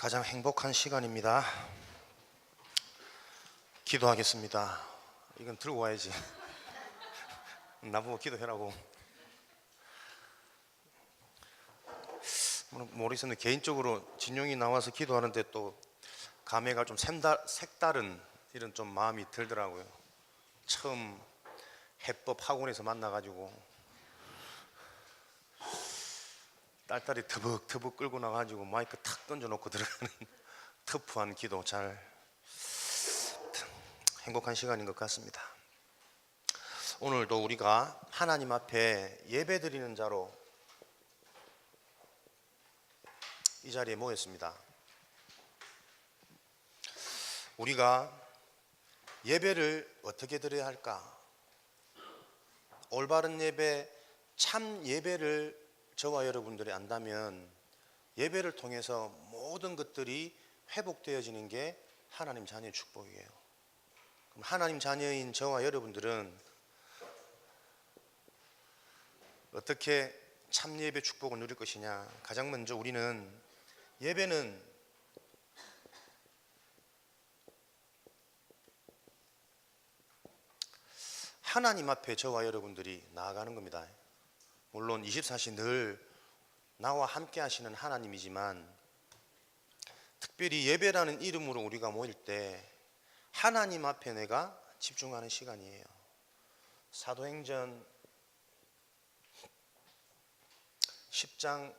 가장 행복한 시간입니다. 기도하겠습니다. 이건 들고 와야지. 나보고 기도해라고. 모르겠는데 개인적으로 진용이 나와서 기도하는데 또 감회가 좀 색다른 이런 좀 마음이 들더라고요. 처음 해법 학원에서 만나가지고 딸딸이 터벅터벅 끌고 나가지고 마이크 탁 던져놓고 들어가는 터프한 기도, 잘 행복한 시간인 것 같습니다. 오늘도 우리가 하나님 앞에 예배드리는 자로 이 자리에 모였습니다. 우리가 예배를 어떻게 드려야 할까? 올바른 예배, 참 예배를 저와 여러분들이 안다면 예배를 통해서 모든 것들이 회복되어지는 게 하나님 자녀의 축복이에요. 그럼 하나님 자녀인 저와 여러분들은 어떻게 참 예배 축복을 누릴 것이냐? 가장 먼저 우리는 예배는 하나님 앞에 저와 여러분들이 나아가는 겁니다. 물론 24시 늘 나와 함께 하시는 하나님이지만 특별히 예배라는 이름으로 우리가 모일 때 하나님 앞에 내가 집중하는 시간이에요. 사도행전 10장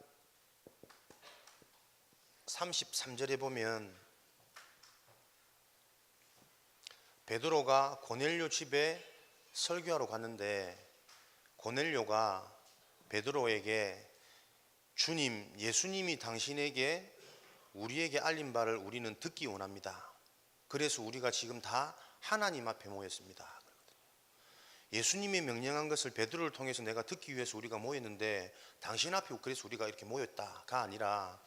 33절에 보면 베드로가 고넬료 집에 설교하러 갔는데 고넬료가 베드로에게 주님, 예수님이 당신에게 우리에게 알린 바를 우리는 듣기 원합니다. 그래서 우리가 지금 다 하나님 앞에 모였습니다. 예수님이 명령한 것을 베드로를 통해서 내가 듣기 위해서 우리가 모였는데 당신 앞에 그래서 우리가 이렇게 모였다가 아니라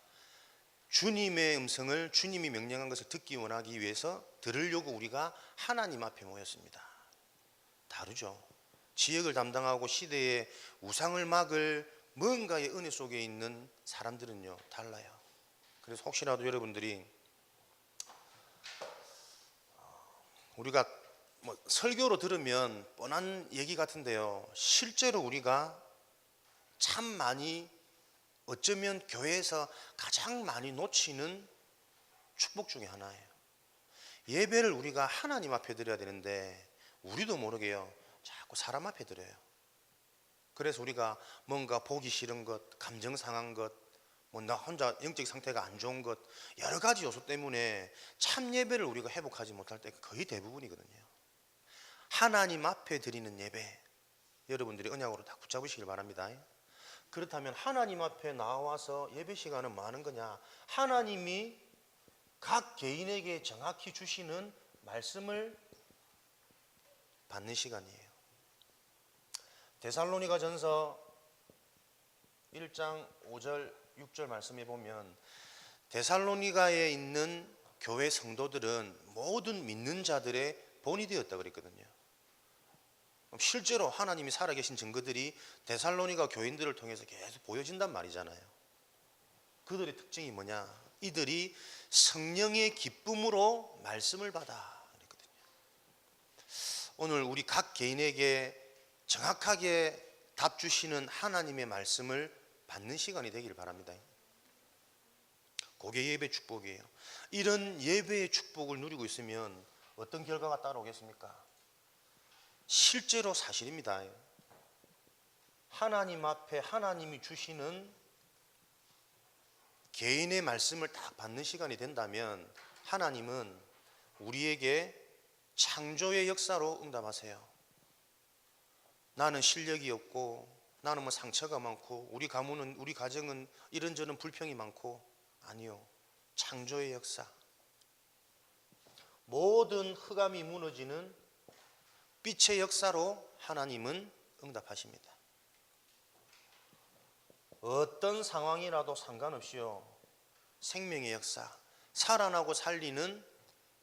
주님의 음성을, 주님이 명령한 것을 듣기 원하기 위해서 들으려고 우리가 하나님 앞에 모였습니다. 다르죠. 지역을 담당하고 시대의 우상을 막을 뭔가의 은혜 속에 있는 사람들은요 달라요. 그래서 혹시라도 여러분들이 우리가 설교로 들으면 뻔한 얘기 같은데요, 실제로 우리가 참 많이 어쩌면 교회에서 가장 많이 놓치는 축복 중에 하나예요. 예배를 우리가 하나님 앞에 드려야 되는데 우리도 모르게요 자꾸 사람 앞에 드려요. 그래서 우리가 뭔가 보기 싫은 것, 감정 상한 것, 나 혼자 영적 상태가 안 좋은 것, 여러 가지 요소 때문에 참 예배를 우리가 회복하지 못할 때 거의 대부분이거든요. 하나님 앞에 드리는 예배, 여러분들이 언약으로 다 붙잡으시길 바랍니다. 그렇다면 하나님 앞에 나와서 예배 시간은 뭐 하는 거냐? 하나님이 각 개인에게 정확히 주시는 말씀을 받는 시간이에요. 데살로니가 전서 1장 5절 6절 말씀해 보면 데살로니가에 있는 교회 성도들은 모든 믿는 자들의 본이 되었다 그랬거든요. 실제로 하나님이 살아계신 증거들이 데살로니가 교인들을 통해서 계속 보여진단 말이잖아요. 그들의 특징이 뭐냐? 이들이 성령의 기쁨으로 말씀을 받아 그랬거든요. 오늘 우리 각 개인에게 정확하게 답 주시는 하나님의 말씀을 받는 시간이 되기를 바랍니다. 그게 예배 축복이에요. 이런 예배의 축복을 누리고 있으면 어떤 결과가 따라오겠습니까? 실제로 사실입니다. 하나님 앞에 하나님이 주시는 개인의 말씀을 딱 받는 시간이 된다면 하나님은 우리에게 창조의 역사로 응답하세요. 나는 실력이 없고 나는 뭐 상처가 많고 우리 가문은, 우리 가정은 이런저런 불평이 많고, 아니요, 창조의 역사, 모든 흑암이 무너지는 빛의 역사로 하나님은 응답하십니다. 어떤 상황이라도 상관없이요, 생명의 역사, 살아나고 살리는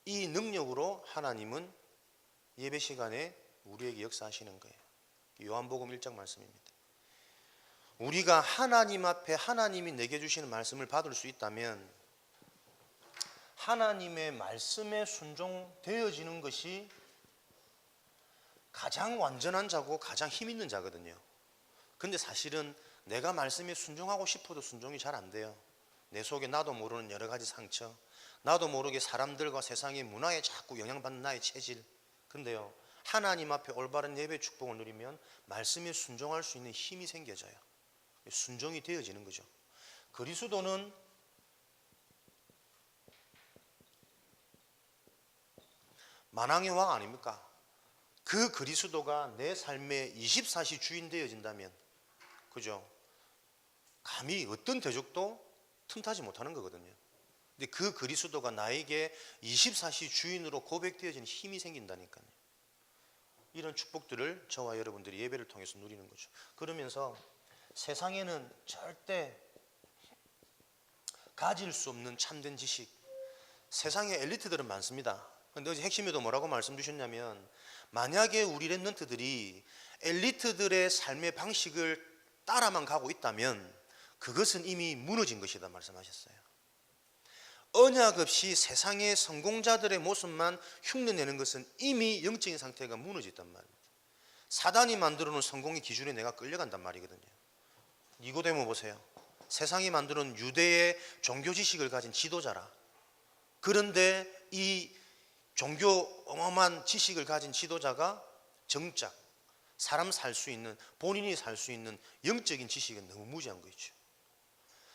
이 능력으로 하나님은 예배 시간에 우리에게 역사하시는 거예요. 요한복음 1장 말씀입니다. 우리가 하나님 앞에 하나님이 내게 주시는 말씀을 받을 수 있다면 하나님의 말씀에 순종되어지는 것이 가장 완전한 자고 가장 힘 있는 자거든요. 근데 사실은 내가 말씀에 순종하고 싶어도 순종이 잘 안 돼요. 내 속에 나도 모르는 여러 가지 상처, 나도 모르게 사람들과 세상의 문화에 자꾸 영향받는 나의 체질. 근데요, 하나님 앞에 올바른 예배 축복을 누리면 말씀에 순종할 수 있는 힘이 생겨져요. 순종이 되어지는 거죠. 그리스도는 만왕의 왕 아닙니까? 그 그리스도가 내 삶의 24시 주인 되어진다면, 그죠? 감히 어떤 대적도 틈타지 못하는 거거든요. 근데 그 그리스도가 나에게 24시 주인으로 고백되어지는 힘이 생긴다니까요. 이런 축복들을 저와 여러분들이 예배를 통해서 누리는 거죠. 그러면서 세상에는 절대 가질 수 없는 참된 지식, 세상에 엘리트들은 많습니다. 근데 어제 핵심에도 뭐라고 말씀 주셨냐면, 만약에 우리 랩런트들이 엘리트들의 삶의 방식을 따라만 가고 있다면 그것은 이미 무너진 것이다 말씀하셨어요. 언약 없이 세상의 성공자들의 모습만 흉내내는 것은 이미 영적인 상태가 무너졌단 말입니다. 사단이 만들어 놓은 성공의 기준에 내가 끌려간단 말이거든요. 니고데모 보세요. 세상이 만들어 놓은 유대의 종교 지식을 가진 지도자라. 그런데 이 종교 어마어마한 지식을 가진 지도자가 정작 사람 살 수 있는, 본인이 살 수 있는 영적인 지식은 너무 무지한 거죠.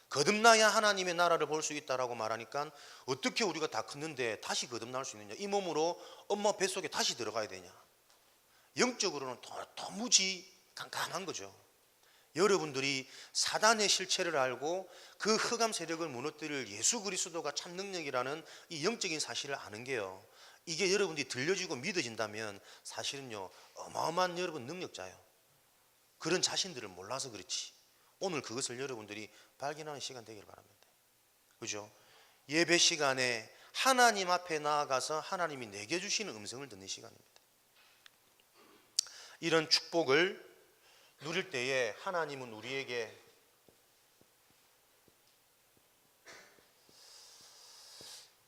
거듭나야 하나님의 나라를 볼 수 있다라고 말하니까 어떻게 우리가 다 컸는데 다시 거듭날 수 있느냐? 이 몸으로 엄마 뱃속에 다시 들어가야 되냐? 영적으로는 도무지 깜깜한 거죠. 여러분들이 사단의 실체를 알고 그 흑암 세력을 무너뜨릴 예수 그리스도가 참 능력이라는 이 영적인 사실을 아는 게요, 이게 여러분들이 들려지고 믿어진다면 사실은요, 어마어마한 여러분 능력자예요. 그런 자신들을 몰라서 그렇지. 오늘 그것을 여러분들이 발견하는 시간 되기를 바랍니다. 그죠? 예배 시간에 하나님 앞에 나아가서 하나님이 내게 주시는 음성을 듣는 시간입니다. 이런 축복을 누릴 때에 하나님은 우리에게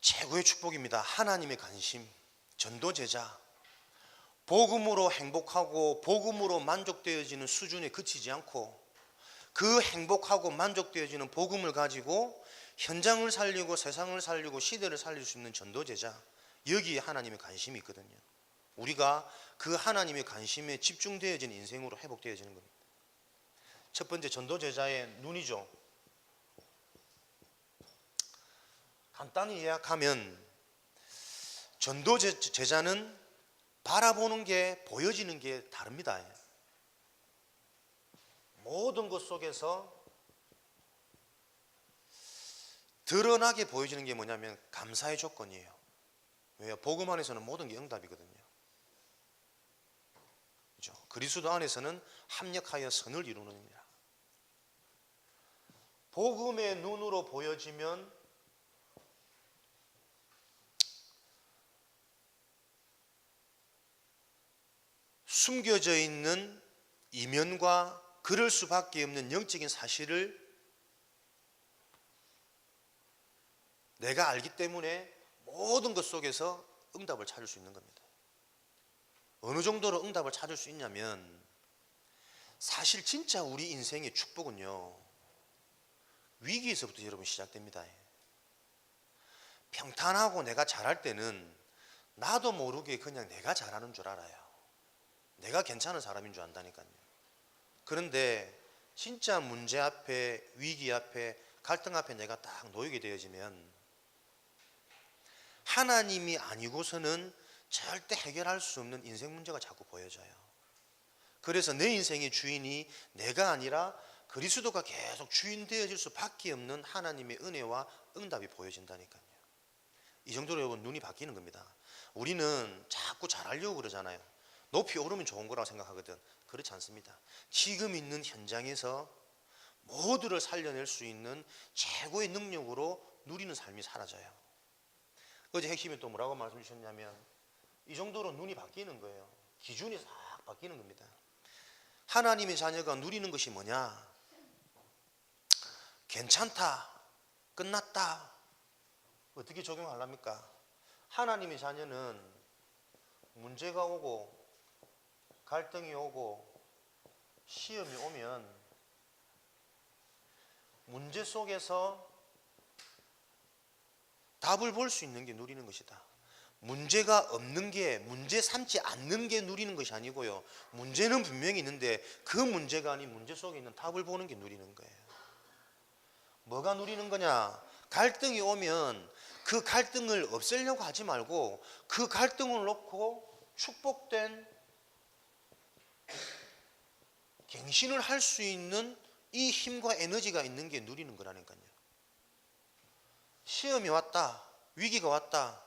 최고의 축복입니다. 하나님의 관심, 전도제자, 복음으로 행복하고 복음으로 만족되어지는 수준에 그치지 않고 그 행복하고 만족되어지는 복음을 가지고 현장을 살리고 세상을 살리고 시대를 살릴 수 있는 전도제자, 여기에 하나님의 관심이 있거든요. 우리가 그 하나님의 관심에 집중되어진 인생으로 회복되어지는 겁니다. 첫 번째, 전도제자의 눈이죠. 간단히 요약하면 전도제자는 바라보는 게, 보여지는 게 다릅니다. 모든 것 속에서 드러나게 보여지는 게 뭐냐면 감사의 조건이에요. 왜요? 복음 안에서는 모든 게 응답이거든요. 그렇죠? 그리스도 안에서는 합력하여 선을 이루는 겁니다. 복음의 눈으로 보여지면 숨겨져 있는 이면과 그럴 수밖에 없는 영적인 사실을 내가 알기 때문에 모든 것 속에서 응답을 찾을 수 있는 겁니다. 어느 정도로 응답을 찾을 수 있냐면, 사실 진짜 우리 인생의 축복은요, 위기에서부터 여러분 시작됩니다. 평탄하고 내가 잘할 때는 나도 모르게 그냥 내가 잘하는 줄 알아요. 내가 괜찮은 사람인 줄 안다니까요. 그런데 진짜 문제 앞에, 위기 앞에, 갈등 앞에 내가 딱 놓이게 되어지면 하나님이 아니고서는 절대 해결할 수 없는 인생 문제가 자꾸 보여져요. 그래서 내 인생의 주인이 내가 아니라 그리스도가 계속 주인 되어질 수밖에 없는 하나님의 은혜와 응답이 보여진다니까요. 이 정도로 여러분 눈이 바뀌는 겁니다. 우리는 자꾸 잘하려고 그러잖아요. 높이 오르면 좋은 거라고 생각하거든. 그렇지 않습니다. 지금 있는 현장에서 모두를 살려낼 수 있는 최고의 능력으로 누리는 삶이 사라져요. 어제 핵심이 또 뭐라고 말씀 주셨냐면, 이 정도로 눈이 바뀌는 거예요. 기준이 싹 바뀌는 겁니다. 하나님의 자녀가 누리는 것이 뭐냐? 괜찮다, 끝났다, 어떻게 적용하랍니까? 하나님의 자녀는 문제가 오고 갈등이 오고 시험이 오면 문제 속에서 답을 볼 수 있는 게 누리는 것이다. 문제가 없는 게, 문제 삼지 않는 게 누리는 것이 아니고요, 문제는 분명히 있는데 그 문제가 아닌 문제 속에 있는 답을 보는 게 누리는 거예요. 뭐가 누리는 거냐? 갈등이 오면 그 갈등을 없애려고 하지 말고 그 갈등을 놓고 축복된 갱신을 할 수 있는 이 힘과 에너지가 있는 게 누리는 거라니까요. 시험이 왔다, 위기가 왔다,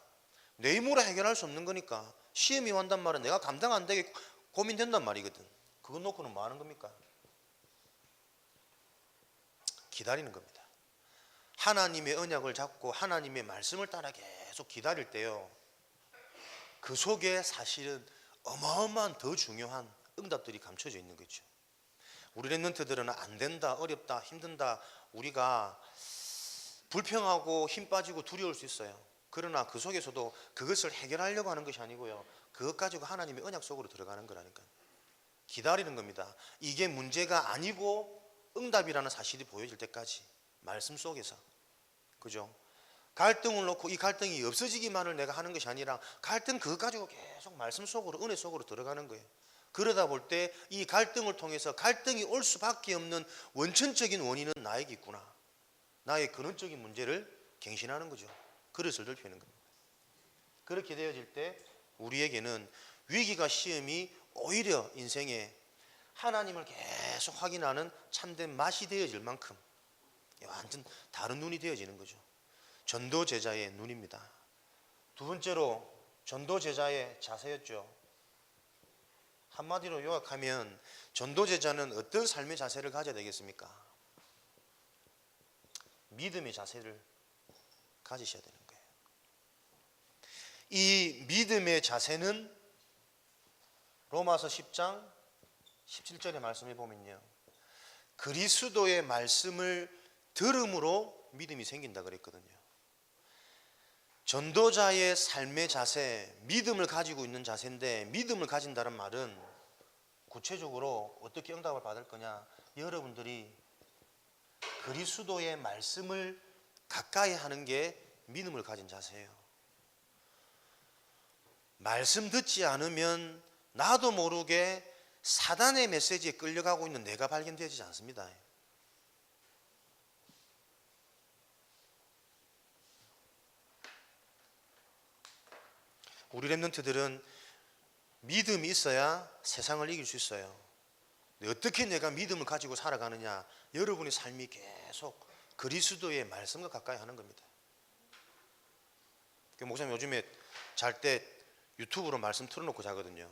내 힘으로 해결할 수 없는 거니까 시험이 왔단 말은 내가 감당 안 되게 고민된단 말이거든. 그거 놓고는 뭐 하는 겁니까? 기다리는 겁니다. 하나님의 언약을 잡고 하나님의 말씀을 따라 계속 기다릴 때요, 그 속에 사실은 어마어마한 더 중요한 응답들이 감춰져 있는 거죠. 우리 랩런트들은 안 된다, 어렵다, 힘든다, 우리가 불평하고 힘 빠지고 두려울 수 있어요. 그러나 그 속에서도 그것을 해결하려고 하는 것이 아니고요, 그것 가지고 하나님의 언약 속으로 들어가는 거라니까요. 기다리는 겁니다. 이게 문제가 아니고 응답이라는 사실이 보여질 때까지 말씀 속에서. 그죠? 갈등을 놓고 이 갈등이 없어지기만을 내가 하는 것이 아니라 갈등 그것 가지고 계속 말씀 속으로, 은혜 속으로 들어가는 거예요. 그러다 볼 때 이 갈등을 통해서 갈등이 올 수밖에 없는 원천적인 원인은 나에게 있구나, 나의 근원적인 문제를 갱신하는 거죠. 그릇을 넓히는 겁니다. 그렇게 되어질 때 우리에게는 위기가, 시험이 오히려 인생에 하나님을 계속 확인하는 참된 맛이 되어질 만큼 완전 다른 눈이 되어지는 거죠. 전도 제자의 눈입니다. 두 번째로 전도 제자의 자세였죠. 한마디로 요약하면 전도 제자는 어떤 삶의 자세를 가져야 되겠습니까? 믿음의 자세를 가지셔야 되는 거예요. 이 믿음의 자세는 로마서 10장 17절의 말씀에 보면요, 그리스도의 말씀을 들음으로 믿음이 생긴다 그랬거든요. 전도자의 삶의 자세, 믿음을 가지고 있는 자세인데, 믿음을 가진다는 말은 구체적으로 어떻게 응답을 받을 거냐, 여러분들이 그리스도의 말씀을 가까이 하는 게 믿음을 가진 자세예요. 말씀 듣지 않으면 나도 모르게 사단의 메시지에 끌려가고 있는 내가 발견되지 않습니다. 우리 랩런트들은 믿음이 있어야 세상을 이길 수 있어요. 어떻게 내가 믿음을 가지고 살아가느냐, 여러분의 삶이 계속 그리스도의 말씀과 가까이 하는 겁니다. 목사님 요즘에 잘 때 유튜브로 말씀 틀어놓고 자거든요.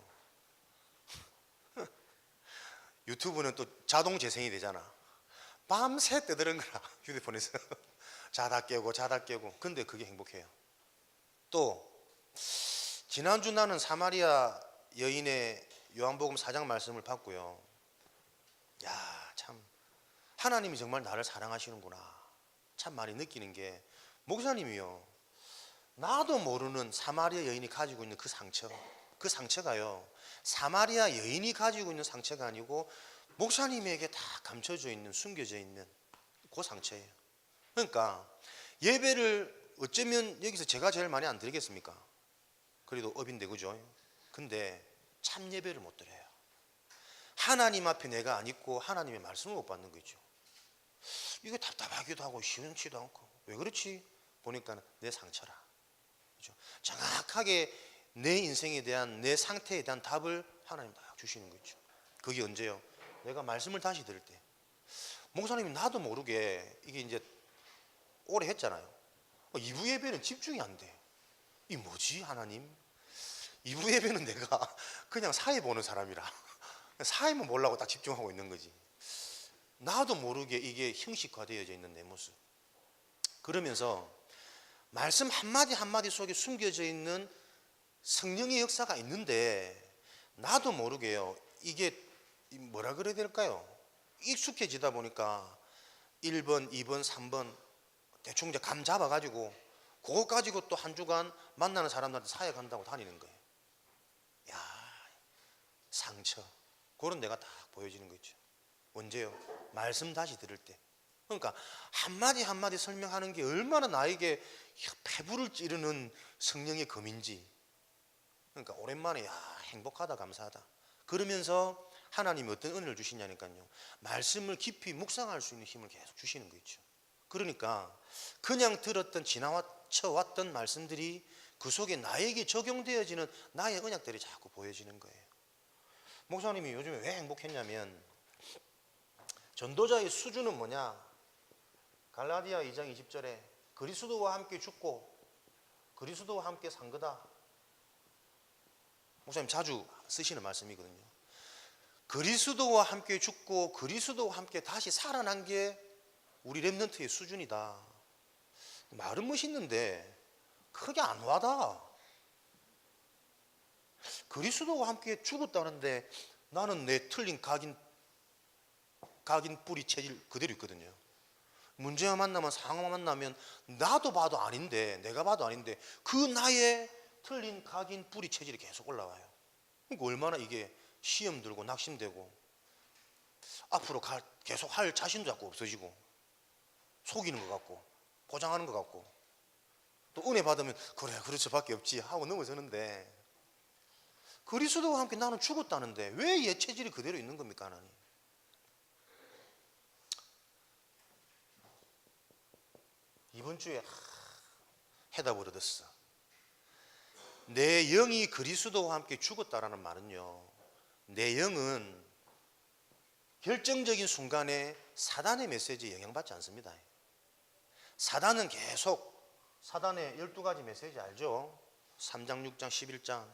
유튜브는 또 자동 재생이 되잖아. 밤새 떠드는 거라, 휴대폰에서. 자다 깨고 자다 깨고. 근데 그게 행복해요. 또 지난주 나는 사마리아 여인의 요한복음 4장 말씀을 봤고요, 야, 참 하나님이 정말 나를 사랑하시는구나 참 많이 느끼는 게, 목사님이요, 나도 모르는 사마리아 여인이 가지고 있는 그 상처가요, 사마리아 여인이 가지고 있는 상처가 아니고 목사님에게 다 감춰져 있는, 숨겨져 있는 그 상처예요. 그러니까 예배를 어쩌면 여기서 제가 제일 많이 안 드리겠습니까? 그래도 업인데, 그죠? 근데 참 예배를 못 드려요. 하나님 앞에 내가 안 있고 하나님의 말씀을 못 받는 거죠. 이거 답답하기도 하고 시원치도 않고. 왜 그렇지? 보니까 내 상처라. 그죠? 정확하게 내 인생에 대한, 내 상태에 대한 답을 하나님 다 주시는 거죠. 그게 언제요? 내가 말씀을 다시 들을 때. 목사님이 나도 모르게 이게 이제 오래 했잖아요. 2부 예배는 집중이 안 돼. 이 뭐지 하나님? 2부 예배는 내가 그냥 사회 보는 사람이라 사회만 보려고 딱 집중하고 있는 거지. 나도 모르게 이게 형식화되어져 있는 내 모습. 그러면서 말씀 한마디 한마디 속에 숨겨져 있는 성령의 역사가 있는데 나도 모르게요, 이게 뭐라 그래야 될까요? 익숙해지다 보니까 1번, 2번, 3번 대충 이제 감 잡아가지고 그거 가지고 또 한 주간 만나는 사람들한테 사역한다고 다니는 거예요. 야, 상처. 그런 내가 딱 보여지는 거죠. 언제요? 말씀 다시 들을 때. 그러니까 한마디 한마디 설명하는 게 얼마나 나에게 폐부를 찌르는 성령의 검인지. 그러니까 오랜만에 행복하다, 감사하다. 그러면서 하나님이 어떤 은혜를 주시냐니까요, 말씀을 깊이 묵상할 수 있는 힘을 계속 주시는 거죠. 그러니까 그냥 들었던 지나쳐왔던 말씀들이 그 속에 나에게 적용되어지는 나의 언약들이 자꾸 보여지는 거예요. 목사님이 요즘에 왜 행복했냐면, 전도자의 수준은 뭐냐? 갈라디아 2장 20절에 그리스도와 함께 죽고 그리스도와 함께 산 거다. 목사님 자주 쓰시는 말씀이거든요. 그리스도와 함께 죽고 그리스도와 함께 다시 살아난 게 우리 렘넌트의 수준이다. 말은 멋있는데 그게 안 와닿아. 그리스도와 함께 죽었다는데 나는 내 틀린 각인 뿌리 체질 그대로 있거든요. 문제와 만나면, 상황과 만나면 나도 봐도 아닌데, 내가 봐도 아닌데 그 나의 틀린 각인 뿌리 체질이 계속 올라와요. 그러니까 얼마나 이게 시험 들고 낙심되고 앞으로 계속 할 자신도 자꾸 없어지고, 속이는 것 같고 포장하는 것 같고, 또 은혜 받으면 그래 그럴 수밖에 없지 하고 넘어서는데, 그리스도와 함께 나는 죽었다는데 왜 옛 체질이 그대로 있는 겁니까? 하나님, 이번 주에 해답을 얻었어. 내 영이 그리스도와 함께 죽었다라는 말은요, 내 영은 결정적인 순간에 사단의 메시지에 영향받지 않습니다. 사단은 계속, 사단의 12가지 메시지 알죠? 3장, 6장, 11장,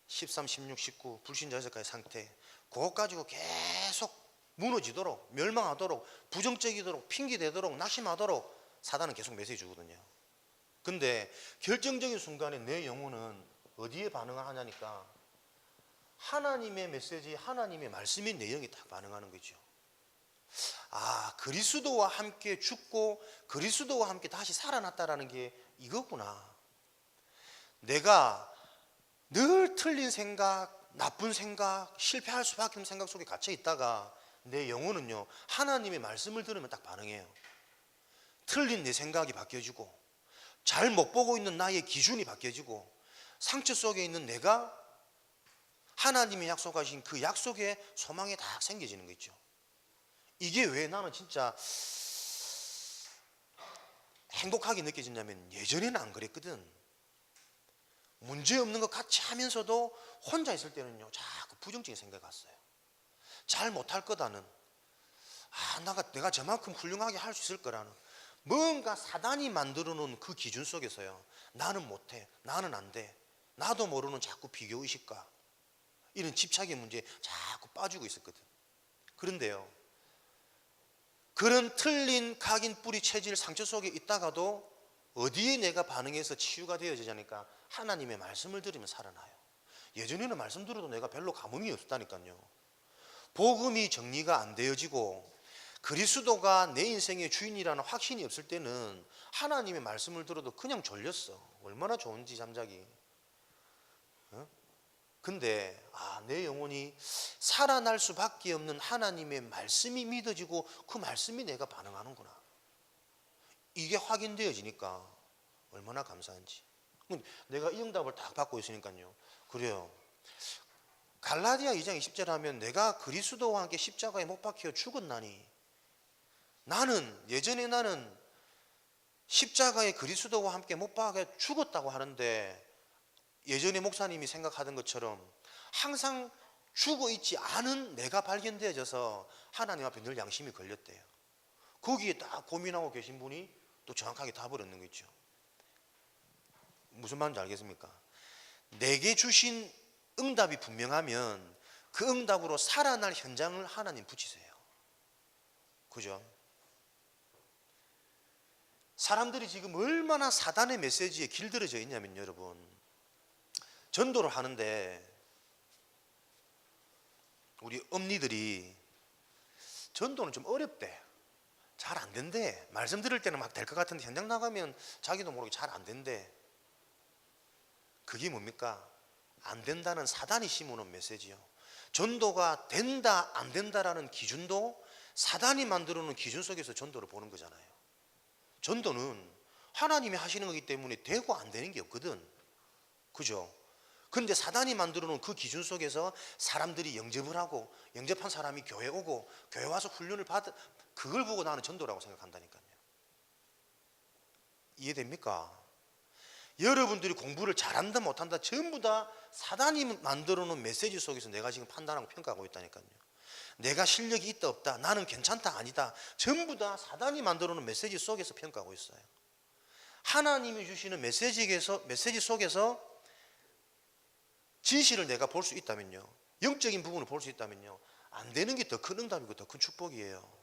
13, 16, 19 불신자 6가지 상태, 그것 가지고 계속 무너지도록, 멸망하도록, 부정적이도록, 핑계대도록, 낙심하도록 사단은 계속 메시지 주거든요. 근데 결정적인 순간에 내 영혼은 어디에 반응을 하냐니까, 하나님의 메시지, 하나님의 말씀인 내 영이 딱 반응하는 거죠. 아, 그리스도와 함께 죽고 그리스도와 함께 다시 살아났다라는 게 이거구나. 내가 늘 틀린 생각, 나쁜 생각, 실패할 수밖에 없는 생각 속에 갇혀 있다가 내 영혼은요, 하나님의 말씀을 들으면 딱 반응해요. 틀린 내 생각이 바뀌어지고, 잘 못 보고 있는 나의 기준이 바뀌어지고, 상처 속에 있는 내가 하나님이 약속하신 그 약속의 소망이 다 생겨지는 거 있죠. 이게 왜 나는 진짜 행복하게 느껴지냐면, 예전에는 안 그랬거든. 문제 없는 것 같이 하면서도 혼자 있을 때는요, 자꾸 부정적인 생각이 왔어요. 잘 못할 거다는, 내가 저만큼 훌륭하게 할 수 있을 거라는, 뭔가 사단이 만들어 놓은 그 기준 속에서요, 나는 못해, 나는 안 돼, 나도 모르는 자꾸 비교의식과 이런 집착의 문제에 자꾸 빠지고 있었거든. 그런데요, 그런 틀린 각인 뿌리 체질 상처 속에 있다가도 어디에 내가 반응해서 치유가 되어지자니까 하나님의 말씀을 들으면 살아나요. 예전에는 말씀 들어도 내가 별로 감흥이 없었다니까요. 복음이 정리가 안 되어지고 그리스도가 내 인생의 주인이라는 확신이 없을 때는 하나님의 말씀을 들어도 그냥 졸렸어. 얼마나 좋은지 잠자기. 근데 내 영혼이 살아날 수밖에 없는 하나님의 말씀이 믿어지고 그 말씀이 내가 반응하는구나. 이게 확인되어지니까 얼마나 감사한지. 내가 이 응답을 딱 받고 있으니까요. 그래요. 갈라디아 2장 20절 하면 내가 그리스도와 함께 십자가에 못 박혀 죽었나니, 예전에 나는 십자가에 그리스도와 함께 못 박혀 죽었다고 하는데, 예전에 목사님이 생각하던 것처럼 항상 죽어 있지 않은 내가 발견되어져서 하나님 앞에 늘 양심이 걸렸대요. 거기에 딱 고민하고 계신 분이 또 정확하게 답을 얻는 거 있죠. 무슨 말인지 알겠습니까? 내게 주신 응답이 분명하면 그 응답으로 살아날 현장을 하나님 붙이세요. 그죠? 사람들이 지금 얼마나 사단의 메시지에 길들여져 있냐면, 여러분, 전도를 하는데 우리 엄니들이 전도는 좀 어렵대. 잘 안 된대. 말씀 들을 때는 막 될 것 같은데 현장 나가면 자기도 모르게 잘 안 된대. 그게 뭡니까? 안 된다는 사단이 심어놓은 메시지요. 전도가 된다 안 된다라는 기준도 사단이 만들어 놓은 기준 속에서 전도를 보는 거잖아요. 전도는 하나님이 하시는 거기 때문에 되고 안 되는 게 없거든. 그죠? 근데 사단이 만들어 놓은 그 기준 속에서 사람들이 영접을 하고, 영접한 사람이 교회 오고, 교회 와서 훈련을 받은, 그걸 보고 나는 전도라고 생각한다니까요. 이해됩니까? 여러분들이 공부를 잘한다 못한다 전부 다 사단이 만들어 놓은 메시지 속에서 내가 지금 판단하고 평가하고 있다니까요. 내가 실력이 있다 없다, 나는 괜찮다 아니다, 전부 다 사단이 만들어 놓은 메시지 속에서 평가하고 있어요. 하나님이 주시는 메시지 속에서 진실을 내가 볼 수 있다면요, 영적인 부분을 볼 수 있다면요, 안 되는 게 더 큰 응답이고 더 큰 축복이에요.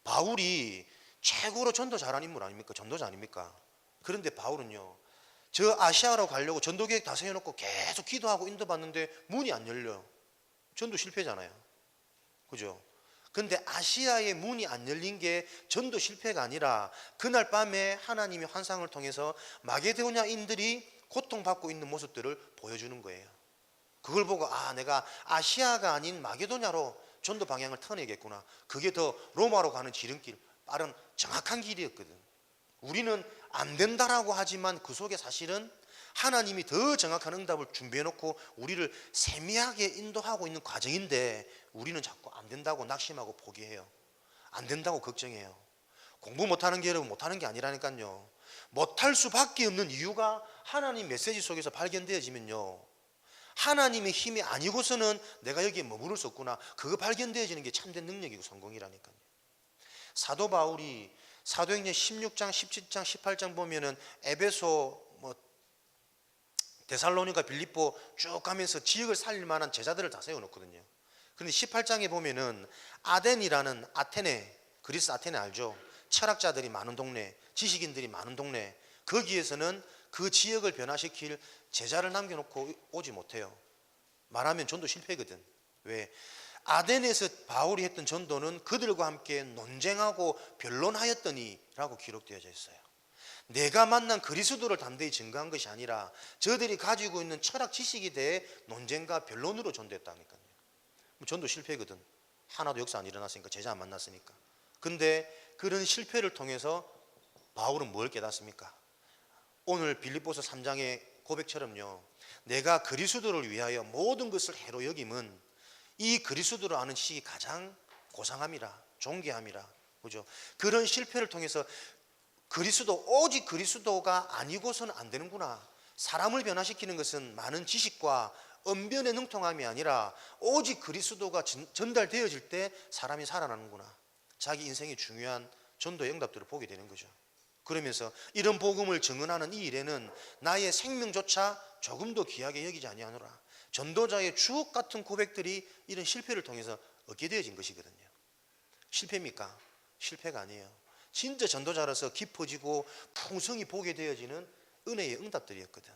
바울이 최고로 전도 잘한 인물 아닙니까? 전도자 아닙니까? 그런데 바울은요, 저 아시아로 가려고 전도 계획 다 세워놓고 계속 기도하고 인도받는데 문이 안 열려. 전도 실패잖아요. 그죠? 근데 아시아의 문이 안 열린 게 전도 실패가 아니라 그날 밤에 하나님의 환상을 통해서 마게도냐인들이 고통받고 있는 모습들을 보여주는 거예요. 그걸 보고 내가 아시아가 아닌 마게도냐로 전도 방향을 터내겠구나. 그게 더 로마로 가는 지름길, 빠른 정확한 길이었거든. 우리는 안 된다라고 하지만 그 속에 사실은 하나님이 더 정확한 응답을 준비해놓고 우리를 세미하게 인도하고 있는 과정인데, 우리는 자꾸 안 된다고 낙심하고 포기해요. 안 된다고 걱정해요. 공부 못하는 게 여러분 못하는 게 아니라니까요. 못할 수밖에 없는 이유가 하나님 메시지 속에서 발견되어지면요, 하나님의 힘이 아니고서는 내가 여기에 머무를 수 없구나, 그거 발견되어지는 게 참된 능력이고 성공이라니까요. 사도 바울이 사도행전 16장, 17장, 18장 보면은 에베소, 데살로니가, 빌립보 쭉 가면서 지역을 살릴 만한 제자들을 다 세워놓거든요. 그런데 18장에 보면은 아덴이라는 아테네, 그리스 아테네 알죠? 철학자들이 많은 동네, 지식인들이 많은 동네, 거기에서는 그 지역을 변화시킬 제자를 남겨놓고 오지 못해요. 말하면 전도 실패거든. 왜? 아덴에서 바울이 했던 전도는 그들과 함께 논쟁하고 변론하였더니 라고 기록되어져 있어요. 내가 만난 그리스도를 담대히 증거한 것이 아니라 저들이 가지고 있는 철학 지식에 대해 논쟁과 변론으로 전도했다니까요. 전도 실패거든. 하나도 역사 안 일어났으니까, 제자 안 만났으니까. 근데 그런 실패를 통해서 바울은 뭘 깨닫습니까? 오늘 빌립보서 3장의 고백처럼요, 내가 그리스도를 위하여 모든 것을 해로 여김은 이 그리스도를 아는 지식이 가장 고상함이라, 존귀함이라. 그죠? 그런 실패를 통해서 오직 그리스도가 아니고서는 안 되는구나. 사람을 변화시키는 것은 많은 지식과 언변의 능통함이 아니라 오직 그리스도가 전달되어질 때 사람이 살아나는구나. 자기 인생의 중요한 전도의 응답들을 보게 되는 거죠. 그러면서 이런 복음을 증언하는 이 일에는 나의 생명조차 조금도 귀하게 여기지 아니하노라. 전도자의 주옥 같은 고백들이 이런 실패를 통해서 얻게 되어진 것이거든요. 실패입니까? 실패가 아니에요. 진짜 전도자로서 깊어지고 풍성히 보게 되어지는 은혜의 응답들이었거든.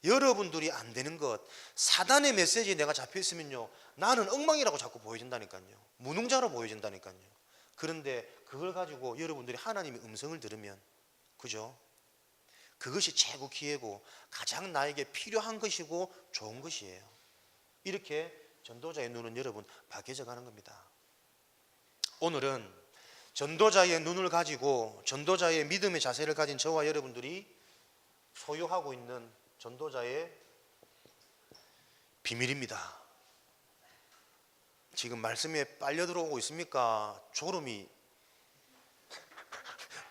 여러분들이 안 되는 것, 사단의 메시지에 내가 잡혀 있으면요, 나는 엉망이라고 자꾸 보여진다니까요. 무능자로 보여진다니까요. 그런데 그걸 가지고 여러분들이 하나님의 음성을 들으면, 그죠? 그것이 최고 기회고 가장 나에게 필요한 것이고 좋은 것이에요. 이렇게 전도자의 눈은 여러분 밝혀져 가는 겁니다. 오늘은 전도자의 눈을 가지고 전도자의 믿음의 자세를 가진 저와 여러분들이 소유하고 있는 전도자의 비밀입니다. 지금 말씀에 빨려 들어오고 있습니까? 졸음이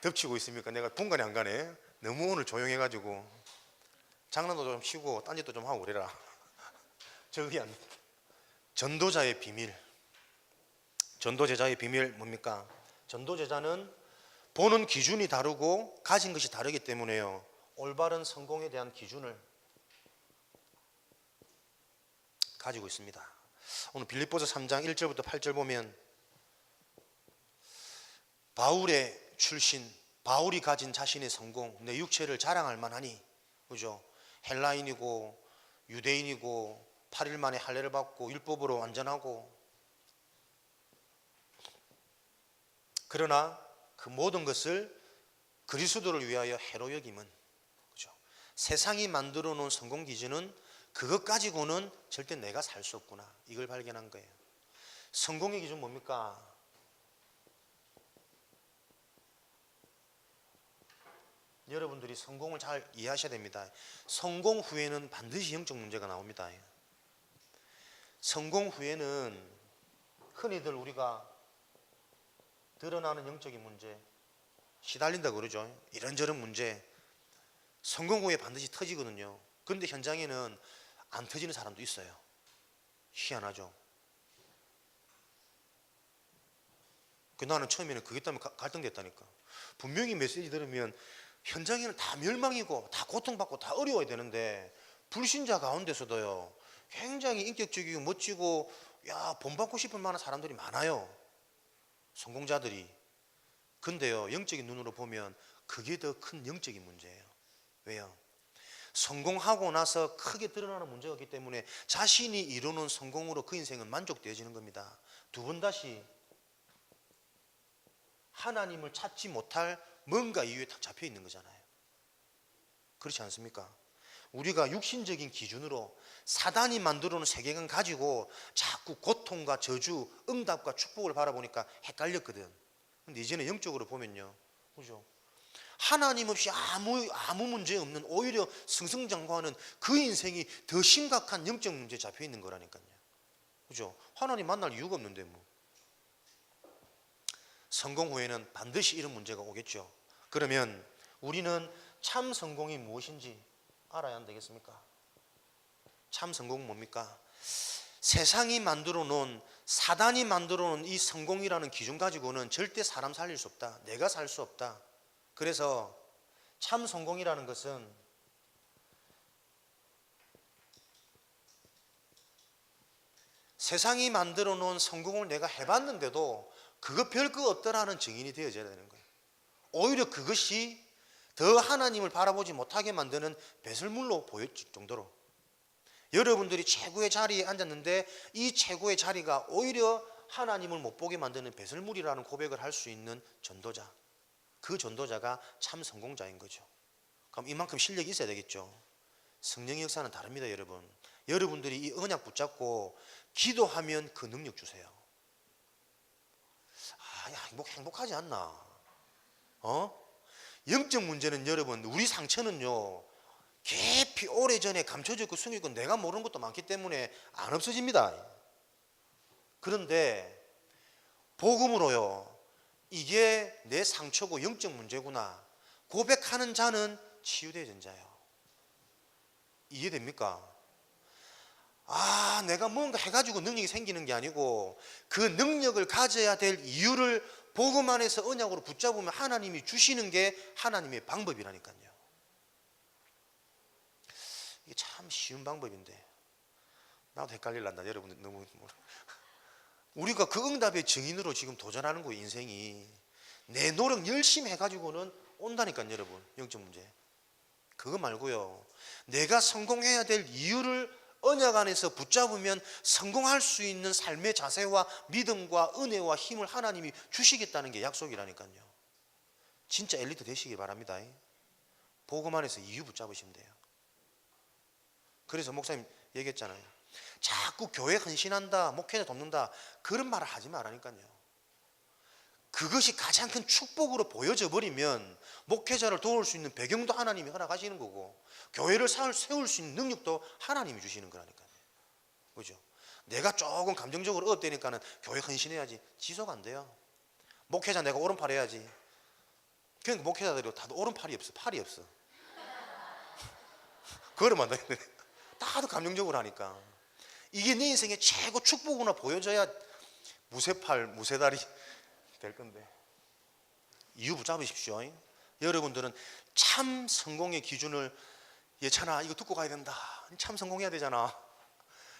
덮치고 있습니까? 내가 분간이 안 가네. 너무 오늘 조용해가지고 장난도 좀 치고 딴짓도 좀 하고 그래라. 저기 안. 전도자의 비밀, 전도제자의 비밀 뭡니까? 전도제자는 보는 기준이 다르고 가진 것이 다르기 때문에요, 올바른 성공에 대한 기준을 가지고 있습니다. 오늘 빌립보서 3장 1절부터 8절 보면 바울의 출신, 바울이 가진 자신의 성공, 내 육체를 자랑할 만하니, 그죠? 헬라인이고 유대인이고 8일 만에 할례를 받고 율법으로 완전하고, 그러나 그 모든 것을 그리스도를 위하여 해로 여김은, 그죠? 세상이 만들어 놓은 성공 기준은 그것 가지고는 절대 내가 살 수 없구나, 이걸 발견한 거예요. 성공의 기준 뭡니까? 여러분들이 성공을 잘 이해하셔야 됩니다. 성공 후에는 반드시 영적 문제가 나옵니다. 성공 후에는 흔히들 우리가 드러나는 영적인 문제, 시달린다 그러죠. 이런저런 문제, 성공 후에 반드시 터지거든요. 그런데 현장에는 안 터지는 사람도 있어요. 희한하죠. 나는 처음에는 그것 때문에 갈등됐다니까. 분명히 메시지 들으면 현장에는 다 멸망이고 다 고통받고 다 어려워야 되는데, 불신자 가운데서도요 굉장히 인격적이고 멋지고 본받고 싶을 만한 사람들이 많아요, 성공자들이. 근데요, 영적인 눈으로 보면 그게 더 큰 영적인 문제예요. 왜요? 성공하고 나서 크게 드러나는 문제가 있기 때문에 자신이 이루는 성공으로 그 인생은 만족되어지는 겁니다. 두 번 다시 하나님을 찾지 못할 뭔가 이유에 딱 잡혀 있는 거잖아요. 그렇지 않습니까? 우리가 육신적인 기준으로 사단이 만들어 놓은 세계관 가지고 자꾸 고통과 저주, 응답과 축복을 바라보니까 헷갈렸거든. 근데 이제는 영적으로 보면요, 그죠? 하나님 없이 아무 문제 없는, 오히려 승승장구하는 그 인생이 더 심각한 영적 문제에 잡혀 있는 거라니까요. 그죠? 하나님 만날 이유가 없는데 뭐. 성공 후에는 반드시 이런 문제가 오겠죠. 그러면 우리는 참 성공이 무엇인지 알아야 안 되겠습니까? 참 성공은 뭡니까? 세상이 만들어 놓은, 사단이 만들어 놓은 이 성공이라는 기준 가지고는 절대 사람 살릴 수 없다, 내가 살 수 없다. 그래서 참 성공이라는 것은 세상이 만들어 놓은 성공을 내가 해봤는데도 그거 별거 없더라는 증인이 되어져야 되는 거예요. 오히려 그것이 더 하나님을 바라보지 못하게 만드는 배설물로 보여질 정도로, 여러분들이 최고의 자리에 앉았는데 이 최고의 자리가 오히려 하나님을 못 보게 만드는 배설물이라는 고백을 할 수 있는 전도자, 그 전도자가 참 성공자인 거죠. 그럼 이만큼 실력이 있어야 되겠죠. 성령의 역사는 다릅니다, 여러분. 여러분들이 이 언약 붙잡고 기도하면 그 능력 주세요. 행복하지 않나? 영적 문제는 여러분, 우리 상처는요 깊이 오래전에 감춰져 있고 숨겨 있고 내가 모르는 것도 많기 때문에 안 없어집니다. 그런데 복음으로요, 이게 내 상처고 영적 문제구나 고백하는 자는 치유되어진 자예요. 이해됩니까? 내가 뭔가 해가지고 능력이 생기는 게 아니고 그 능력을 가져야 될 이유를 복음 안에서 언약으로 붙잡으면 하나님이 주시는 게 하나님의 방법이라니까요. 이게 참 쉬운 방법인데 나도 헷갈릴란다, 여러분. 너무 우리가 그 응답의 증인으로 지금 도전하는 거예요. 인생이 내 노력 열심히 해가지고는 온다니까요, 여러분. 영적 문제 그거 말고요, 내가 성공해야 될 이유를 언약 안에서 붙잡으면 성공할 수 있는 삶의 자세와 믿음과 은혜와 힘을 하나님이 주시겠다는 게 약속이라니까요. 진짜 엘리트 되시기 바랍니다. 복음 안에서 이유 붙잡으시면 돼요. 그래서 목사님 얘기했잖아요. 자꾸 교회 헌신한다, 목회자 돕는다, 그런 말을 하지 말라니까요. 그것이 가장 큰 축복으로 보여져 버리면 목회자를 도울 수 있는 배경도 하나님이 허락하시는 거고 교회를 세울 수 있는 능력도 하나님이 주시는 거라니까요. 그죠? 내가 조금 감정적으로 어때니까는 교회 헌신해야지, 지속 안 돼요. 목회자 내가 오른팔 해야지. 그러니까 목회자들이 다들 오른팔이 없어, 팔이 없어. 그러면 안 돼. 다들 감정적으로 하니까 이게 내 인생의 최고 축복으로 보여져야 무쇠팔, 무쇠다리 될 건데. 이유 붙잡으십시오. 여러분들은 참 성공의 기준을, 예찬아 이거 듣고 가야 된다, 참 성공해야 되잖아,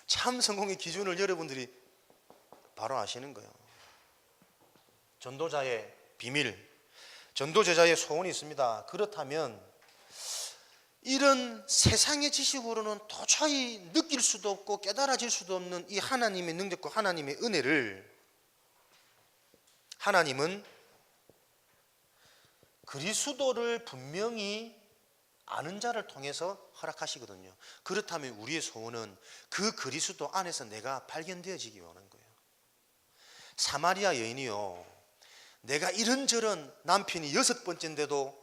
참 성공의 기준을 여러분들이 바로 아시는 거예요. 전도자의 비밀, 전도제자의 소원이 있습니다. 그렇다면 이런 세상의 지식으로는 도저히 느낄 수도 없고 깨달아질 수도 없는 이 하나님의 능력과 하나님의 은혜를 하나님은 그리스도를 분명히 아는 자를 통해서 허락하시거든요. 그렇다면 우리의 소원은 그 그리스도 안에서 내가 발견되어지기 원하는 거예요. 사마리아 여인이요, 내가 이런저런 남편이 6번째인데도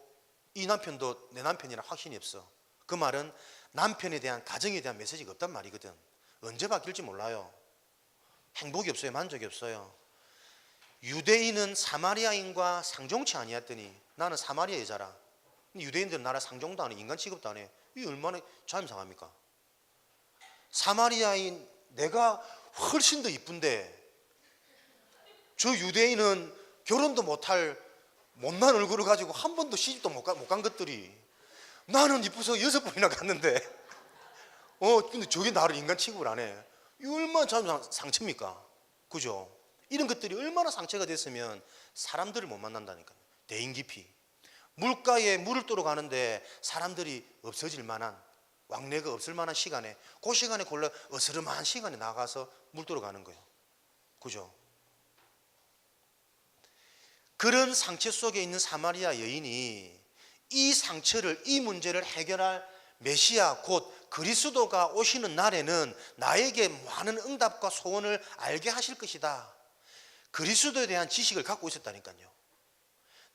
이 남편도 내 남편이라 확신이 없어. 그 말은 남편에 대한, 가정에 대한 메시지가 없단 말이거든. 언제 바뀔지 몰라요. 행복이 없어요. 만족이 없어요. 유대인은 사마리아인과 상종치 아니었더니 나는 사마리아 여자라. 유대인들은 나를 상종도 안 해. 인간 취급도 안 해. 이게 얼마나 자임상합니까? 사마리아인 내가 훨씬 더 이쁜데 저 유대인은 결혼도 못할 못난 얼굴을 가지고 한 번도 시집도 못 간 것들이, 나는 이뻐서 6번이나 갔는데 근데 저게 나를 인간 취급을 안 해. 이 얼마나 상처입니까? 그죠? 이런 것들이 얼마나 상처가 됐으면 사람들을 못 만난다니까요. 대인 깊이 물가에 물을 떠러 가는데 사람들이 없어질 만한, 왕래가 없을 만한 시간에, 그 시간에 골라 어스름한 시간에 나가서 물 떠러 가는 거예요. 그죠? 그런 상처 속에 있는 사마리아 여인이 이 상처를, 이 문제를 해결할 메시아 곧 그리스도가 오시는 날에는 나에게 많은 응답과 소원을 알게 하실 것이다. 그리스도에 대한 지식을 갖고 있었다니까요.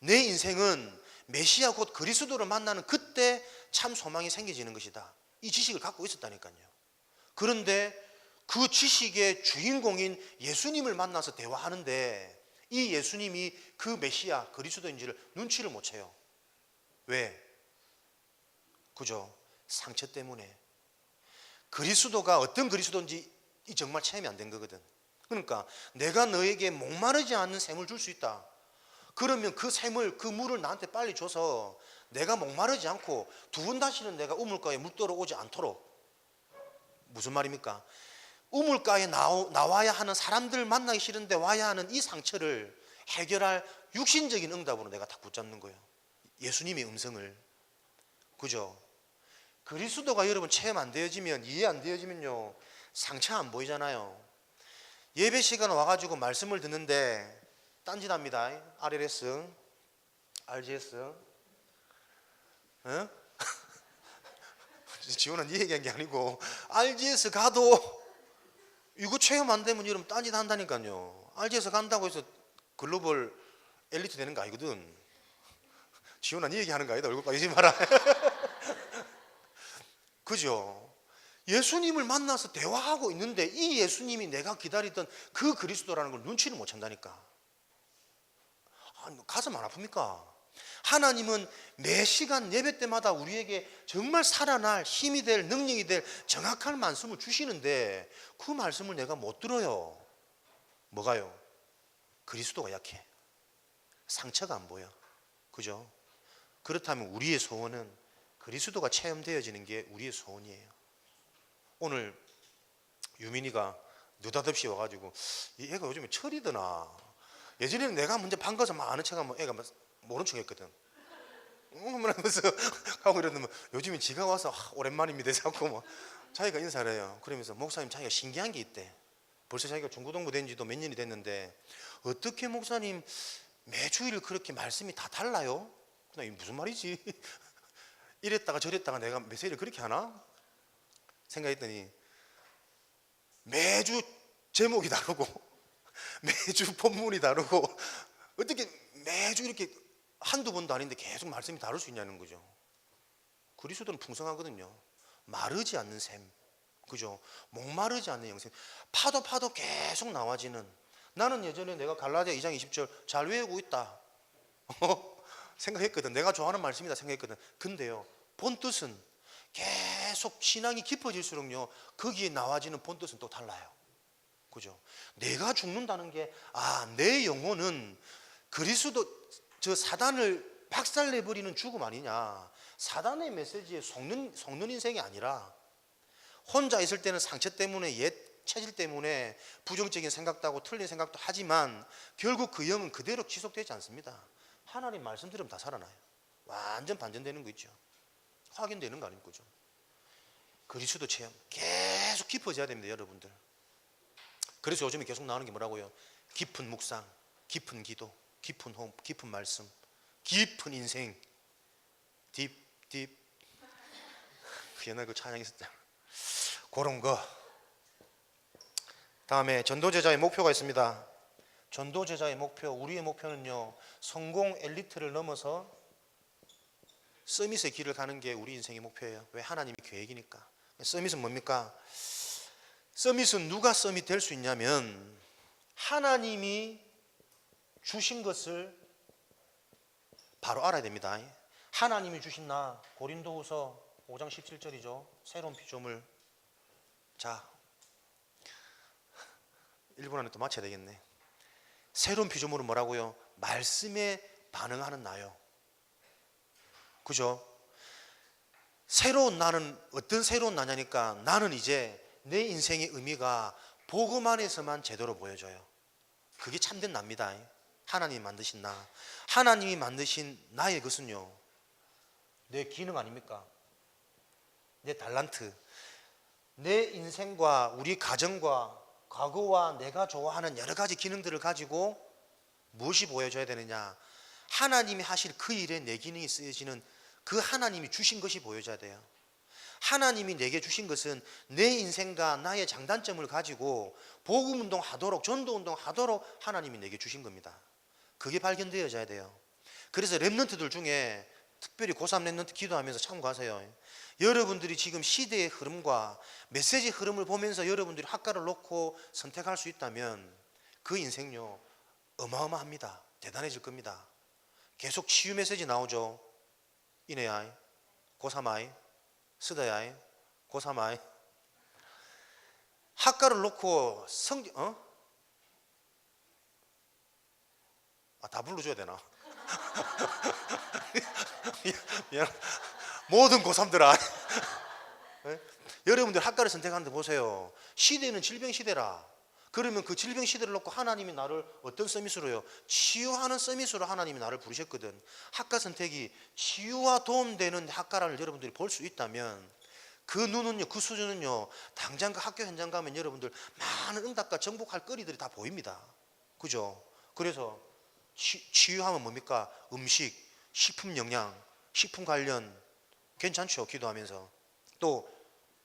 내 인생은 메시아 곧 그리스도를 만나는 그때 참 소망이 생겨지는 것이다. 이 지식을 갖고 있었다니까요. 그런데 그 지식의 주인공인 예수님을 만나서 대화하는데 이 예수님이 그 메시아 그리스도인지를 눈치를 못 채요. 왜? 그죠? 상처 때문에. 그리스도가 어떤 그리스도인지 정말 체험이 안 된 거거든. 그러니까 내가 너에게 목마르지 않는 샘을 줄 수 있다. 그러면 그 샘을, 그 물을 나한테 빨리 줘서 내가 목마르지 않고 두 번 다시는 내가 우물가에 물 떠러 오지 않도록. 무슨 말입니까? 우물가에 나와야 하는, 사람들 만나기 싫은데 와야 하는 이 상처를 해결할 육신적인 응답으로 내가 다 붙잡는 거예요. 예수님의 음성을. 그죠? 그리스도가 여러분 체험 안 되어지면, 이해 안 되어지면요, 상처 안 보이잖아요. 예배 시간 와가지고 말씀을 듣는데 딴짓합니다. RLS, RGS, 어? 지원은 이 얘기한 게 아니고 RGS 가도 이거 체험 안 되면 여러분 딴짓 한다니까요. RGS 간다고 해서 글로벌 엘리트 되는 거 아니거든. 지원아 이 얘기하는 거 아니다. 얼굴 빨개지 마라. 그죠? 예수님을 만나서 대화하고 있는데 이 예수님이 내가 기다리던 그 그리스도라는 걸 눈치를 못 챈다니까. 가슴 안 아픕니까? 하나님은 매 시간 예배 때마다 우리에게 정말 살아날 힘이 될, 능력이 될 정확한 말씀을 주시는데 그 말씀을 내가 못 들어요. 뭐가요? 그리스도가 약해. 상처가 안 보여. 그죠? 그렇다면 우리의 소원은 그리스도가 체험되어지는 게 우리의 소원이에요. 오늘 유민이가 느닷없이 와가지고 이 애가 요즘에 철이더나. 예전에는 내가 먼저 반가워서 막 아는 척하면 애가 막 모른 척 했거든. 하면서 하고 이러면 요즘에 지가 와서 오랜만입니다 자꾸 뭐 자기가 인사를 해요. 그러면서 목사님 자기가 신기한 게 있대. 벌써 자기가 중고등부 된 지도 몇 년이 됐는데 어떻게 목사님 매주일 그렇게 말씀이 다 달라요? 나 이게 무슨 말이지? 이랬다가 저랬다가 내가 메시지를 그렇게 하나? 생각했더니 매주 제목이 다르고 매주 본문이 다르고 어떻게 매주 이렇게 한두 번도 아닌데 계속 말씀이 다를 수 있냐는 거죠. 그리스도는 풍성하거든요. 마르지 않는 샘, 그죠? 목마르지 않는 영생. 파도 계속 나와지는. 나는 예전에 내가 갈라디아 2장 20절 잘 외우고 있다 생각했거든. 내가 좋아하는 말씀이다 생각했거든. 근데요, 본 뜻은 계속 신앙이 깊어질수록요 거기에 나와지는 본 뜻은 또 달라요. 그죠? 내가 죽는다는 게 내 영혼은 그리스도 저 사단을 박살내버리는 죽음 아니냐. 사단의 메시지에 속는 인생이 아니라 혼자 있을 때는 상처 때문에 옛 체질 때문에 부정적인 생각도 하고 틀린 생각도 하지만 결국 그 영은 그대로 지속되지 않습니다. 하나님 말씀 들으면 다 살아나요. 완전 반전되는 거 있죠. 확인되는 거 아닙니까? 그죠? 그리스도 체험 계속 깊어져야 됩니다, 여러분들. 그래서 요즘에 계속 나오는 게 뭐라고요? 깊은 묵상, 깊은 기도, 깊은 호흡, 깊은 말씀. 깊은 인생. 딥. 그 옛날 그 찬양 있었잖아. 그런 거. 다음에 전도제자의 목표가 있습니다. 전도제자의 목표, 우리의 목표는요, 성공 엘리트를 넘어서 서밋의 길을 가는 게 우리 인생의 목표예요. 왜? 하나님의 계획이니까. 서밋은 뭡니까? 서밋은 누가 서밋 될 수 있냐면 하나님이 주신 것을 바로 알아야 됩니다. 하나님이 주신 나, 고린도후서 5장 17절이죠. 새로운 피조물. 자, 1분 안에 또 맞춰야 되겠네. 새로운 피조물은 뭐라고요? 말씀에 반응하는 나요. 그죠? 새로운 나는 어떤 새로운 나냐니까, 나는 이제 내 인생의 의미가 복음 안에서만 제대로 보여져요. 그게 참된 납니다. 하나님이 만드신 나, 하나님이 만드신 나의 것은요, 내 기능 아닙니까? 내 달란트, 내 인생과 우리 가정과 과거와 내가 좋아하는 여러 가지 기능들을 가지고 무엇이 보여줘야 되느냐? 하나님이 하실 그 일에 내 기능이 쓰여지는 그 하나님이 주신 것이 보여져야 돼요. 하나님이 내게 주신 것은 내 인생과 나의 장단점을 가지고 복음운동 하도록, 전도운동 하도록 하나님이 내게 주신 겁니다. 그게 발견되어져야 돼요. 그래서 랩런트들 중에 특별히 고3 랩런트 기도하면서 참고하세요. 여러분들이 지금 시대의 흐름과 메시지 흐름을 보면서 여러분들이 학과를 놓고 선택할 수 있다면 그 인생요, 어마어마합니다. 대단해질 겁니다. 계속 치유 메시지 나오죠. 이내야이, 고3아이, 쓰다야이, 고3아이. 학과를 놓고 다 불러줘야 되나? 미안. 모든 고3들아. 여러분들 학과를 선택하는데 보세요. 시대는 질병 시대라. 그러면 그 질병 시대를 놓고 하나님이 나를 어떤 서밋으로요? 치유하는 서밋으로 하나님이 나를 부르셨거든. 학과 선택이 치유와 도움되는 학과를 여러분들이 볼 수 있다면 그 눈은요, 그 수준은요, 당장 그 학교 현장 가면 여러분들 많은 응답과 정복할 거리들이 다 보입니다. 그죠? 그래서 치유하면 뭡니까? 음식, 식품 영양, 식품 관련 괜찮죠? 기도하면서. 또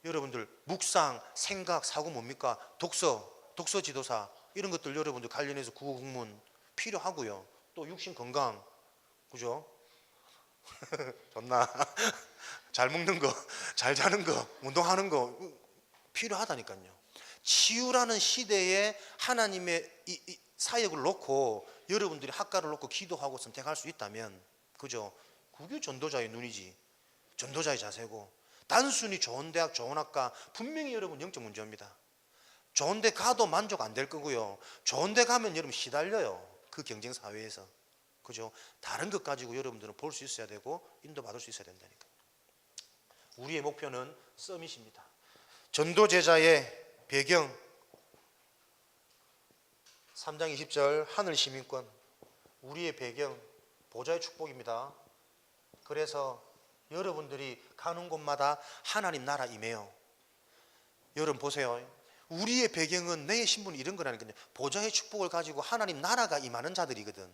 여러분들 묵상, 생각, 사고 뭡니까? 독서 지도사 이런 것들 여러분들 관련해서 국어국문 필요하고요. 또 육신 건강, 그죠? 좋나? 잘 먹는 거, 잘 자는 거, 운동하는 거 필요하다니까요. 치유라는 시대에 하나님의 이 사역을 놓고 여러분들이 학과를 놓고 기도하고 선택할 수 있다면, 그죠? 그게 전도자의 눈이지, 전도자의 자세고. 단순히 좋은 대학, 좋은 학과, 분명히 여러분 영적 문제입니다. 좋은 데 가도 만족 안 될 거고요. 좋은 데 가면 여러분 시달려요. 그 경쟁 사회에서. 그죠? 다른 것 가지고 여러분들은 볼 수 있어야 되고 인도받을 수 있어야 된다니까. 우리의 목표는 서밋입니다. 전도제자의 배경 3장 20절 하늘 시민권. 우리의 배경 보좌의 축복입니다. 그래서 여러분들이 가는 곳마다 하나님 나라 임해요. 여러분 보세요. 우리의 배경은 내 신분이 이런 거라니까요. 보좌의 축복을 가지고 하나님 나라가 임하는 자들이거든.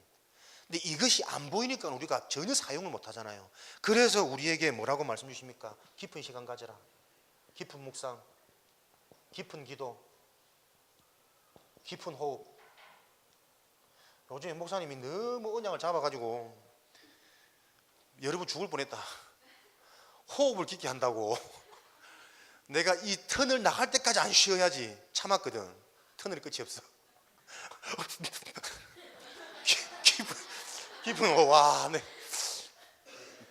근데 이것이 안 보이니까 우리가 전혀 사용을 못 하잖아요. 그래서 우리에게 뭐라고 말씀 주십니까? 깊은 시간 가져라. 깊은 묵상, 깊은 기도, 깊은 호흡. 요즘에 목사님이 너무 언약을 잡아가지고 여러분 죽을 뻔했다. 호흡을 깊게 한다고. 내가 이 터널 나갈 때까지 안 쉬어야지 참았거든. 터널이 끝이 없어. 깊은 호흡. 와, 네.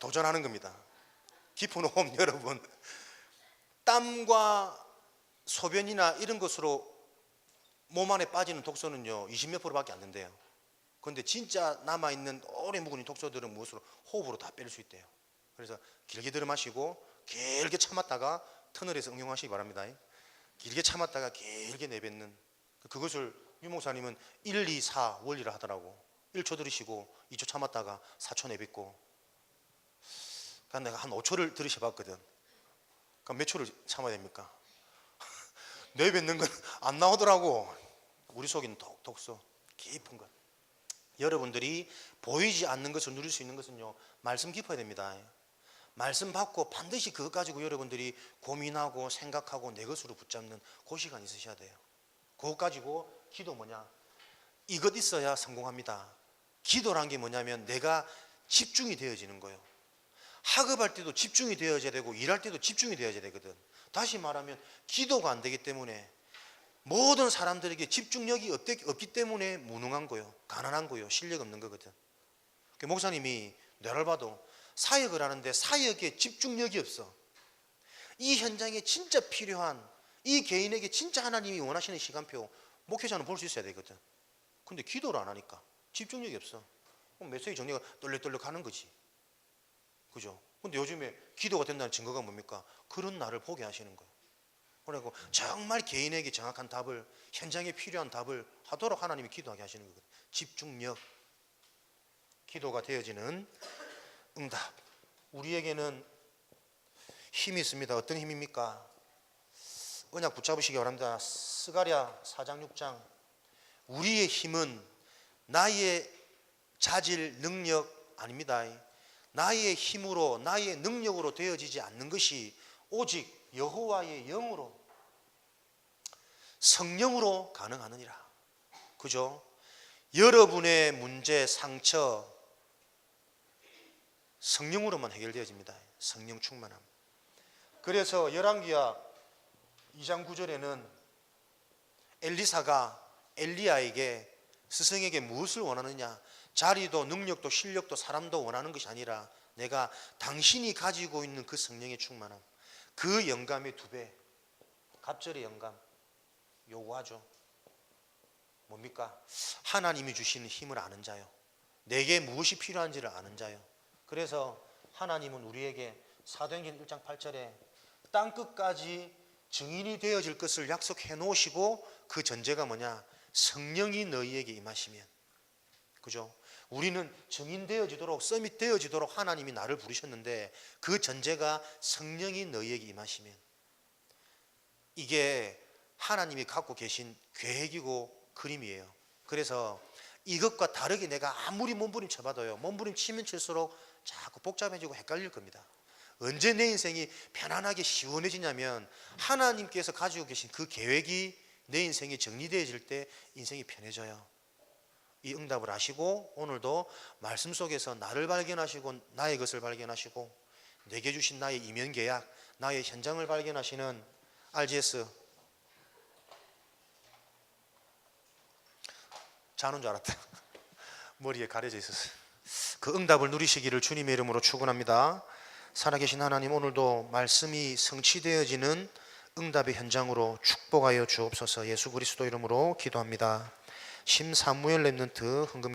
도전하는 겁니다. 깊은 호흡. 여러분, 땀과 소변이나 이런 것으로 몸 안에 빠지는 독소는요 20몇 %밖에 안 된대요. 그런데 진짜 남아있는 오래 묵은 독소들은 무엇으로? 호흡으로 다 뺄 수 있대요. 그래서 길게 들어 마시고 길게 참았다가 터널에서 응용하시기 바랍니다. 길게 참았다가 길게 내뱉는, 그것을 유 목사님은 1, 2, 4 원리를 하더라고. 1초 들으시고 2초 참았다가 4초 내뱉고. 그러니까 내가 한 5초를 들으셔봤거든. 그럼 몇 초를 참아야 됩니까? 내뱉는 건 안 나오더라고. 우리 속에는 독소 깊은 것. 여러분들이 보이지 않는 것을 누릴 수 있는 것은요, 말씀 깊어야 됩니다. 말씀 받고 반드시 그것 가지고 여러분들이 고민하고 생각하고 내 것으로 붙잡는 그 시간 있으셔야 돼요. 그것 가지고 기도 뭐냐? 이것 있어야 성공합니다. 기도란 게 뭐냐면 내가 집중이 되어지는 거예요. 학업할 때도 집중이 되어져야 되고 일할 때도 집중이 되어져야 되거든. 다시 말하면 기도가 안 되기 때문에 모든 사람들에게 집중력이 없기 때문에 무능한 거요, 가난한 거요, 실력 없는 거거든. 목사님이 뇌를 봐도 사역을 하는데 사역에 집중력이 없어. 이 현장에 진짜 필요한, 이 개인에게 진짜 하나님이 원하시는 시간표 목회자는 볼 수 있어야 되거든. 근데 기도를 안 하니까 집중력이 없어. 그럼 메시지 정리가 떨렁떨렁 하는 거지. 그죠? 근데 요즘에 기도가 된다는 증거가 뭡니까? 그런 나를 보게 하시는 거예요. 그리고 정말 개인에게 정확한 답을, 현장에 필요한 답을 하도록 하나님이 기도하게 하시는 거거든요. 집중력. 기도가 되어지는 응답. 우리에게는 힘이 있습니다. 어떤 힘입니까? 언약 붙잡으시기 바랍니다. 스가랴 4장 6장. 우리의 힘은 나의 자질, 능력 아닙니다. 나의 힘으로, 나의 능력으로 되어지지 않는 것이 오직 여호와의 영으로, 성령으로 가능하느니라. 그죠? 여러분의 문제, 상처 성령으로만 해결되어집니다. 성령 충만함. 그래서 열왕기하 2장 9절에는 엘리사가 엘리야에게, 스승에게 무엇을 원하느냐? 자리도 능력도 실력도 사람도 원하는 것이 아니라 내가 당신이 가지고 있는 그 성령의 충만함, 그 영감의 2배, 갑절의 영감 요구하죠. 뭡니까? 하나님이 주시는 힘을 아는 자요, 내게 무엇이 필요한지를 아는 자요. 그래서 하나님은 우리에게 사도행전 1장 8절에 땅끝까지 증인이 되어질 것을 약속해 놓으시고, 그 전제가 뭐냐? 성령이 너희에게 임하시면. 그죠? 우리는 증인 되어지도록, 서밋 되어지도록 하나님이 나를 부르셨는데 그 전제가 성령이 너희에게 임하시면. 이게 하나님이 갖고 계신 계획이고 그림이에요. 그래서 이것과 다르게 내가 아무리 몸부림 쳐봐도요, 몸부림 치면 칠수록 자꾸 복잡해지고 헷갈릴 겁니다. 언제 내 인생이 편안하게 시원해지냐면 하나님께서 가지고 계신 그 계획이 내 인생이 정리되어질 때 인생이 편해져요. 이 응답을 아시고 오늘도 말씀 속에서 나를 발견하시고 나의 것을 발견하시고 내게 주신 나의 이면계약, 나의 현장을 발견하시는 RGS, 자는 줄 알았다. 머리에 가려져 있었어요. 그 응답을 누리시기를 주님의 이름으로 축원합니다. 살아계신 하나님, 오늘도 말씀이 성취되어지는 응답의 현장으로 축복하여 주옵소서. 예수 그리스도 이름으로 기도합니다. 심사무엘 랩넌트 헌금